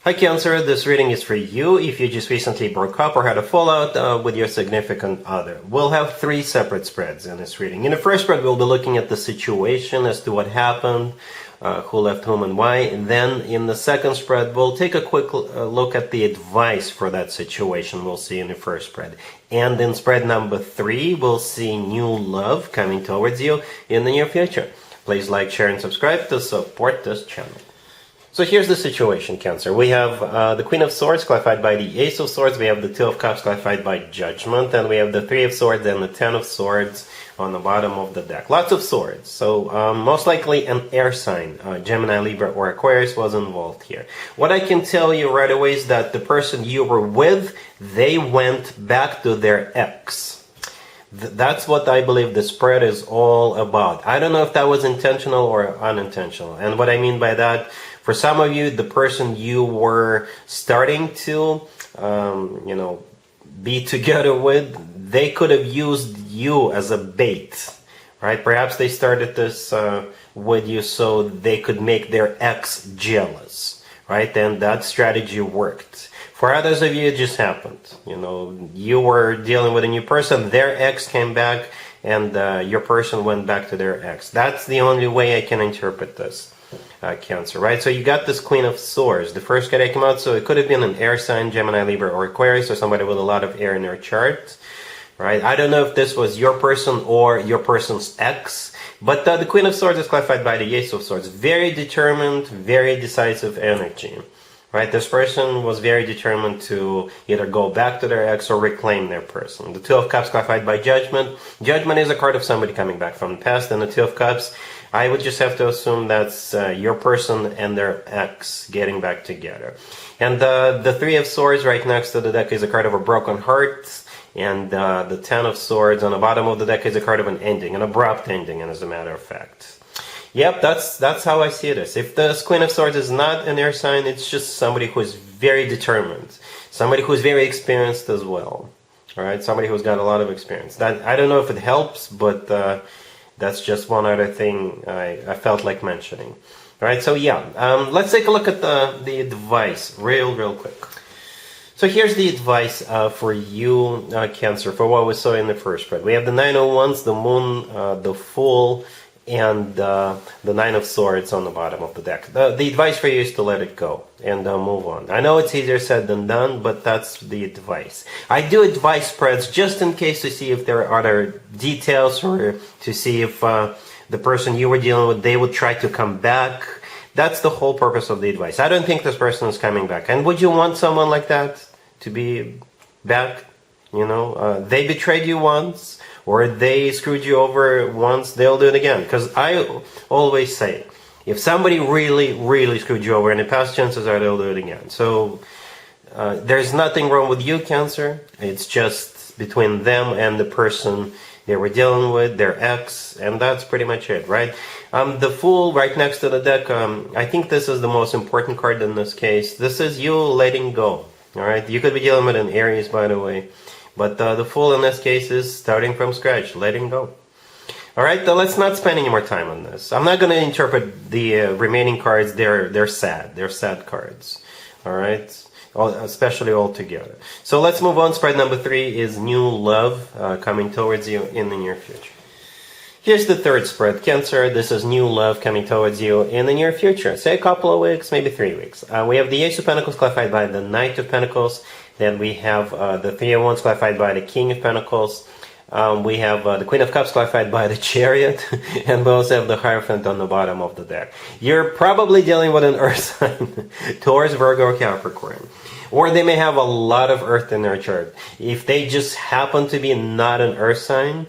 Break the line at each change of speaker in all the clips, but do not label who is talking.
Hi Cancer, this reading is for you if you just recently broke up or had a fallout with your significant other. We'll have 3 separate spreads in this reading. In the first spread, we'll be looking at the situation as to what happened, who left whom and why. And then in the second spread, we'll take a quick look at the advice for that situation we'll see in the first spread. And in spread number 3, we'll see new love coming towards you in the near future. Please like, share, and subscribe to support this channel. So here's the situation, Cancer. We have the Queen of Swords clarified by the Ace of Swords. We have the Two of Cups clarified by Judgment. And we have the Three of Swords and the Ten of Swords on the bottom of the deck. Lots of swords. So most likely an air sign, Gemini, Libra, or Aquarius was involved here. What I can tell you right away is that the person you were with, they went back to their ex. That's what I believe the spread is all about. I don't know if that was intentional or unintentional. And what I mean by that, for some of you, the person you were starting to, be together with, they could have used you as a bait, right? Perhaps they started this with you so they could make their ex jealous, right? And that strategy worked. For others of you, it just happened. You were dealing with a new person, their ex came back, and your person went back to their ex. That's the only way I can interpret this. Cancer, right? So you got this Queen of Swords. The first card that came out, so it could have been an air sign, Gemini, Libra, or Aquarius, or somebody with a lot of air in their chart, right? I don't know if this was your person or your person's ex, but the Queen of Swords is clarified by the Ace of Swords. Very determined, very decisive energy, right? This person was very determined to either go back to their ex or reclaim their person. The Two of Cups clarified by Judgment. Judgment is a card of somebody coming back from the past, and the Two of Cups, I would just have to assume that's your person and their ex getting back together. And the Three of Swords right next to the deck is a card of a broken heart. And the Ten of Swords on the bottom of the deck is a card of an ending, an abrupt ending, and as a matter of fact. Yep, that's how I see this. If this Queen of Swords is not an air sign, it's just somebody who is very determined. Somebody who is very experienced as well. All right, somebody who's got a lot of experience. I don't know if it helps, but that's just one other thing I felt like mentioning. All right, so yeah, let's take a look at the advice real quick. So here's the advice for you, Cancer, for what we saw in the first spread. We have the Nine of Wands, the Moon, the Fool, and the Nine of Swords on the bottom of the deck. The advice for you is to let it go and move on. I know it's easier said than done, but that's the advice. I do advice spreads just in case to see if there are other details or to see if the person you were dealing with, they would try to come back. That's the whole purpose of the advice. I don't think this person is coming back. And would you want someone like that to be back? They betrayed you once, or they screwed you over once, they'll do it again. Because I always say, if somebody really screwed you over in the past, chances are they'll do it again. So there's nothing wrong with you, Cancer. It's just between them and the person they were dealing with, their ex, and that's pretty much it, right? The Fool right next to the deck, I think this is the most important card in this case. This is you letting go, all right? You could be dealing with an Aries, by the way. But the Fool in this case is starting from scratch, letting go. All right, let's not spend any more time on this. I'm not going to interpret the remaining cards. They're sad. They're sad cards. All right, especially all together. So let's move on. Spread number 3 is new love coming towards you in the near future. Here's the third spread, Cancer. This is new love coming towards you in the near future. Say a couple of weeks, maybe 3 weeks. We have the Ace of Pentacles clarified by the Knight of Pentacles. Then we have the Three of Wands clarified by the King of Pentacles. We have the Queen of Cups clarified by the Chariot. And we also have the Hierophant on the bottom of the deck. You're probably dealing with an earth sign, Taurus, Virgo, or Capricorn. Or they may have a lot of earth in their chart. If they just happen to be not an earth sign,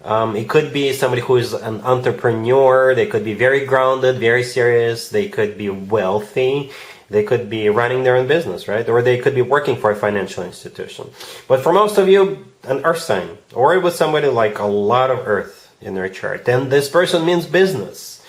it could be somebody who is an entrepreneur. They could be very grounded, very serious. They could be wealthy. They could be running their own business, right? Or they could be working for a financial institution. But for most of you, an earth sign. Or it was somebody like a lot of earth in their chart. And this person means business.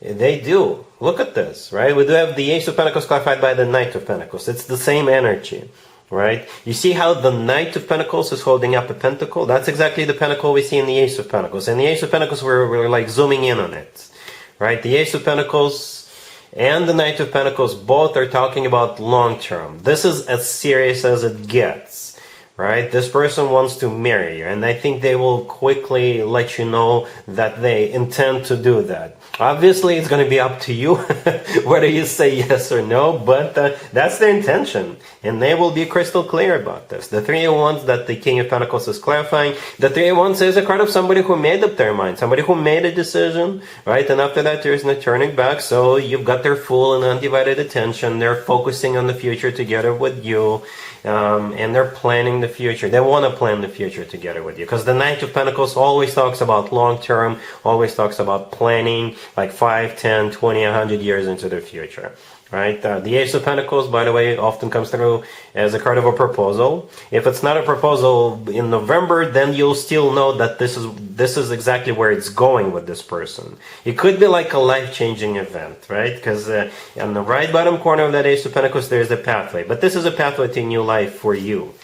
They do. Look at this, right? We do have the Ace of Pentacles clarified by the Knight of Pentacles. It's the same energy, right? You see how the Knight of Pentacles is holding up a pentacle? That's exactly the pentacle we see in the Ace of Pentacles. And the Ace of Pentacles, we're like zooming in on it, right? The Ace of Pentacles and the Knight of Pentacles both are talking about long term. This is as serious as it gets, right? This person wants to marry you, and I think they will quickly let you know that they intend to do that. Obviously, it's going to be up to you whether you say yes or no, but that's their intention, and they will be crystal clear about this. The Three of Wands that the King of Pentacles is clarifying, the Three of Wands is a card of somebody who made up their mind, somebody who made a decision, right? And after that, there's no turning back, so you've got their full and undivided attention. They're focusing on the future together with you, and they're planning the future. They want to plan the future together with you, because the Knight of Pentacles always talks about long term, always talks about planning, like 5, 10, 20, 100 years into the future, right? The Ace of Pentacles, by the way, often comes through as a card of a proposal. If it's not a proposal in November, then you'll still know that this is exactly where it's going with this person. It could be like a life-changing event, right? Because on the right bottom corner of that Ace of Pentacles, there's a pathway. But this is a pathway to new life for you,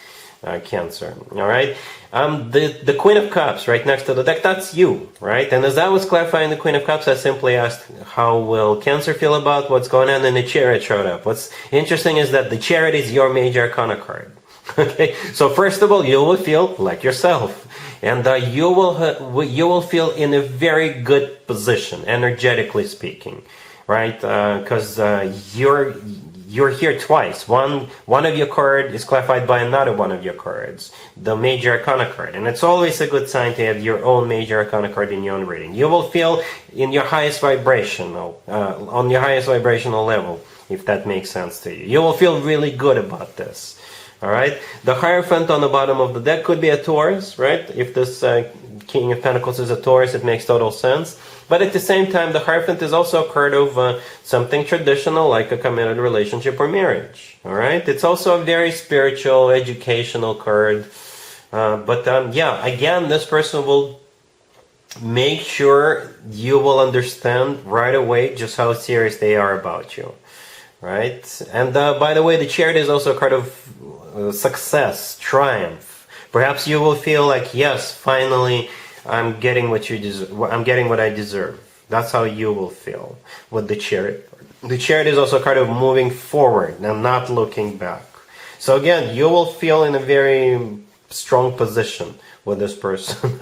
Cancer. All right. The Queen of Cups right next to the deck, that's you, right? And as I was clarifying the Queen of Cups, I simply asked, how will Cancer feel about what's going on? And the Chariot showed up. What's interesting is that the Chariot is your major arcana card. Okay, so first of all, you will feel like yourself, and you will feel in a very good position, energetically speaking, right? Because you're here twice. One of your cards is clarified by another one of your cards, the major arcana card. And it's always a good sign to have your own major arcana card in your own reading. You will feel in your highest vibrational, on your highest vibrational level, if that makes sense to you. You will feel really good about this. All right. The Hierophant on the bottom of the deck could be a Taurus, right? If this King of Pentacles is a Taurus, it makes total sense. But at the same time, the Hierophant is also a card of something traditional, like a committed relationship or marriage. All right. It's also a very spiritual, educational card. Yeah, again, this person will make sure you will understand right away just how serious they are about you. Right. And by the way, the Chariot is also a card of success, triumph. Perhaps you will feel like, yes, finally, I'm getting what you deserve. I'm getting what I deserve. That's how you will feel with the Chariot. The Chariot is also a card of moving forward and not looking back. So again, you will feel in a very strong position with this person,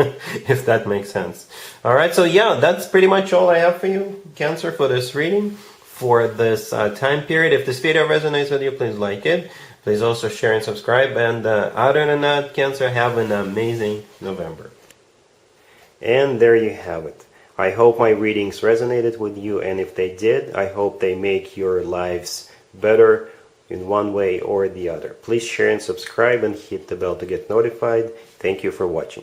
if that makes sense. All right, so yeah, that's pretty much all I have for you, Cancer, for this reading, for this time period. If this video resonates with you, please like it. Please also share and subscribe. And other than that, Cancer, have an amazing November. And there you have it. I hope my readings resonated with you, and if they did, I hope they make your lives better in one way or the other. Please share and subscribe and hit the bell to get notified. Thank you for watching.